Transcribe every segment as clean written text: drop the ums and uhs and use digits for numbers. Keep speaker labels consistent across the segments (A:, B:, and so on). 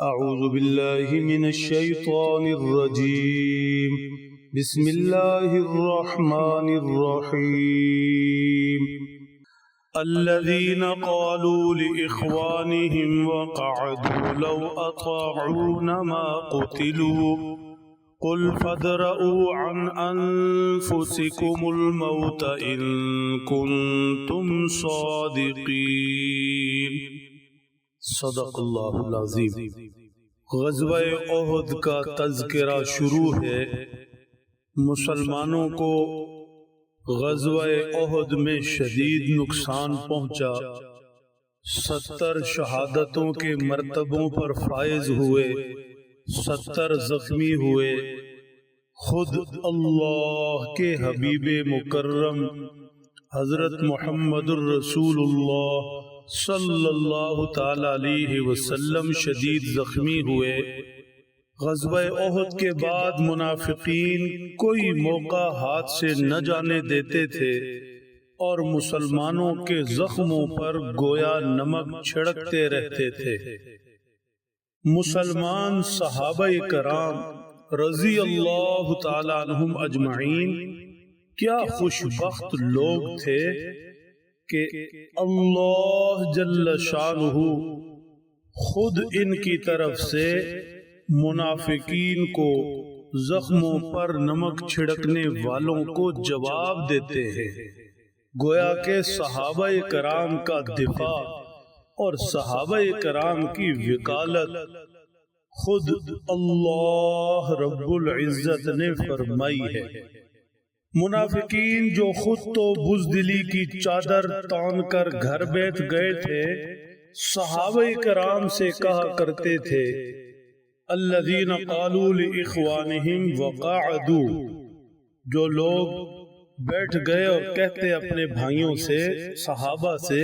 A: أعوذ بالله من الشيطان الرجيم بسم الله الرحمن الرحيم الذين قالوا لإخوانهم وقعدوا لو أطاعونا ما قتلوا قل فادرءوا عن أنفسكم الموت إن كنتم صادقين صدق اللہ العظیم۔ غزوہ احد کا تذکرہ شروع ہے۔ مسلمانوں کو غزوہ احد میں شدید نقصان پہنچا، 70 شہادتوں کے مرتبوں پر فائز ہوئے، 70 زخمی ہوئے۔ خود اللہ کے حبیب مکرم حضرت محمد الرسول اللہ صلی اللہ تعالی علیہ وسلم شدید زخمی ہوئے۔ غزوہ احد کے بعد منافقین کوئی موقع ہاتھ سے نہ جانے دیتے تھے اور مسلمانوں کے زخموں پر گویا نمک چھڑکتے رہتے تھے۔ مسلمان صحابہ کرام رضی اللہ تعالی عنہم اجمعین کیا خوشبخت لوگ تھے کہ اللہ جل شانہ خود ان کی طرف سے منافقین کو زخموں پر نمک چھڑکنے والوں کو جواب دیتے ہیں۔ گویا کہ صحابہ کرام کا دفاع اور صحابہ کرام کی وکالت خود اللہ رب العزت نے فرمائی ہے۔ منافقین جو خود تو بزدلی کی چادر تان کر گھر بیٹھ گئے تھے، صحابہ کرام سے کہا کرتے تھے الذین قالوا لاخوانہم وقعدوا، جو لوگ بیٹھ گئے اور کہتے اپنے بھائیوں سے، صحابہ سے،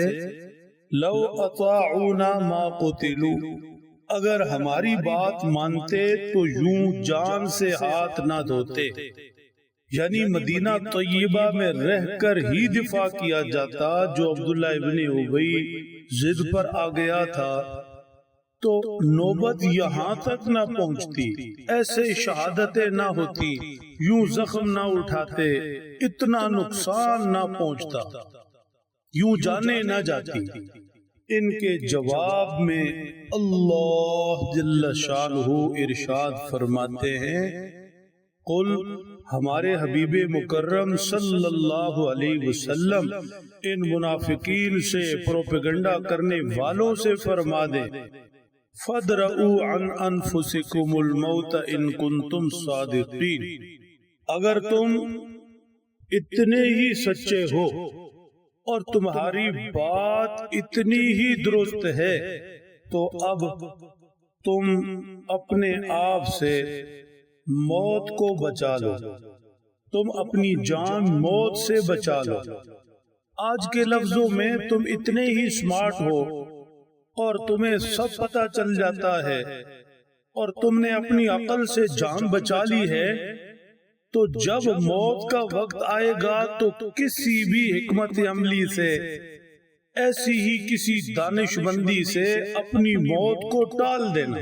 A: لو اطاعونا ما قتلوا، اگر ہماری بات مانتے تو یوں جان سے ہاتھ نہ دھوتے، یعنی مدینہ طیبہ میں رہ کر ہی دفاع کیا جاتا۔ جو عبداللہ ابن ابی ضد پر آ گیا تھا تو نوبت یہاں تک نہ پہنچتی، ایسے شہادتیں نہ ہوتی، یوں زخم نہ اٹھاتے، اتنا نقصان نہ پہنچتا، یوں جانے نہ جاتی۔ ان کے جواب میں اللہ جل شانہ ارشاد فرماتے ہیں، قل، ہمارے حبیب مکرم صلی اللہ علیہ وسلم ان منافقین سے، پروپیگنڈا کرنے والوں سے فرما دے، فَادْرَؤُوا عَنْ أَنفُسِكُمُ الْمَوْتَ إِن كُنتُمْ صَادِقِينَ، اگر تم اتنے ہی سچے ہو اور تمہاری بات اتنی ہی درست ہے تو اب تم اپنے آپ سے موت کو بچا لو، تم اپنی جان موت سے بچا لو۔ آج کے لفظوں میں تم اتنے ہی سمارٹ ہو اور تمہیں سب پتہ چل جاتا ہے اور تم نے اپنی عقل سے جان بچا لی ہے، تو جب موت کا وقت آئے گا تو کسی بھی حکمت عملی سے، ایسی ہی کسی دانش مندی سے اپنی موت کو ٹال دینا۔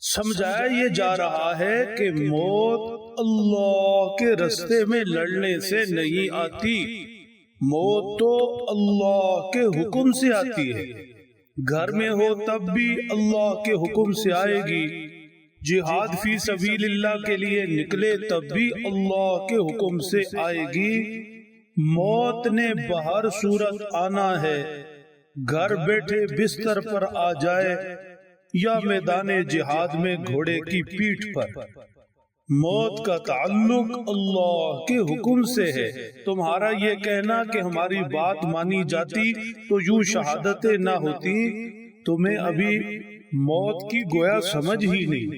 A: سمجھایا یہ جا رہا ہے کہ موت اللہ کے رستے میں لڑنے سے نہیں آتی، موت تو اللہ کے حکم سے آتی ہے۔ گھر میں ہو تب بھی اللہ کے حکم سے آئے گی، جہاد فی سبیل اللہ کے لیے نکلے تب بھی اللہ کے حکم سے آئے گی۔ موت نے بہر صورت آنا ہے، گھر بیٹھے بستر پر آ جائے یا میدان جہاد میں گھوڑے کی پیٹھ پر۔ موت کا تعلق اللہ کے حکم سے ہے۔ تمہارا یہ کہنا کہ ہماری بات مانی جاتی تو یوں شہادتیں نہ ہوتی، تمہیں ابھی موت کی گویا سمجھ ہی نہیں۔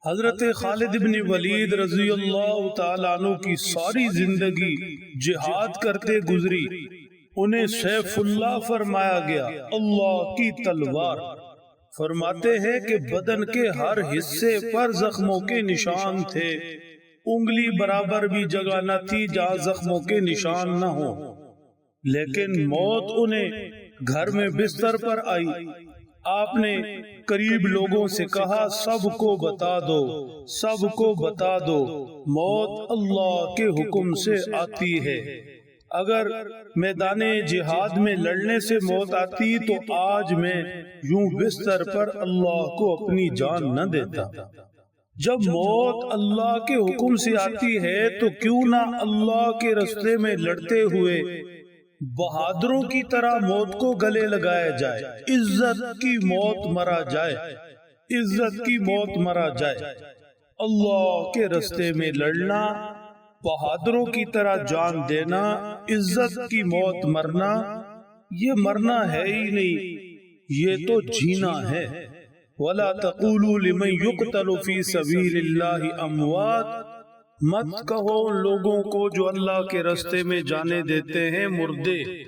A: حضرت خالد بن ولید رضی اللہ تعالیٰ عنہ کی ساری زندگی جہاد کرتے گزری، انہیں سیف اللہ فرمایا گیا، اللہ کی تلوار۔ فرماتے ہیں کہ بدن کے ہر حصے پر زخموں کے نشان تھے، انگلی برابر بھی جگہ نہ تھی جہاں زخموں کے نشان نہ ہو، لیکن موت انہیں گھر میں بستر پر آئی، آپ نے قریب لوگوں سے کہا سب کو بتا دو، سب کو بتا دو موت اللہ کے حکم سے آتی ہے۔ اگر میدان جہاد میں لڑنے سے موت آتی تو آج میں یوں بستر پر اللہ کو اپنی جان نہ دیتا۔ جب موت اللہ کے حکم سے آتی ہے تو کیوں نہ اللہ کے راستے میں لڑتے ہوئے بہادروں کی طرح موت کو گلے لگایا جائے، عزت کی موت مرا جائے، عزت کی موت مرا جائے۔ اللہ کے راستے میں لڑنا، بہادروں کی طرح جان دینا، عزت کی موت مرنا، یہ مرنا ہے ہی نہیں، یہ تو جینا ہے۔ وَلَا تَقُولُوا لِمَنْ يُقْتَلُ فِي سَبِيلِ اللَّهِ أَمْوَاتٌ، مت کہو ان لوگوں کو جو اللہ کے راستے میں جانے دیتے ہیں مردے،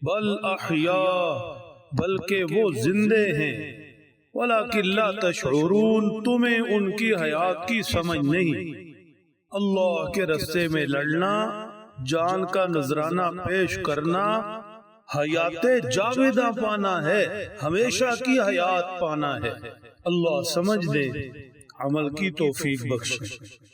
A: بل احیاء، بلکہ وہ زندے ہیں، وَلَكِنْ لَا تَشْعُرُونَ، تمہیں ان کی حیات کی سمجھ نہیں۔ اللہ کے راستے میں لڑنا، جان کا نذرانہ پیش کرنا، حیات جاویدہ پانا ہے، ہمیشہ کی حیات پانا ہے۔ اللہ سمجھ دے، عمل کی توفیق بخشے۔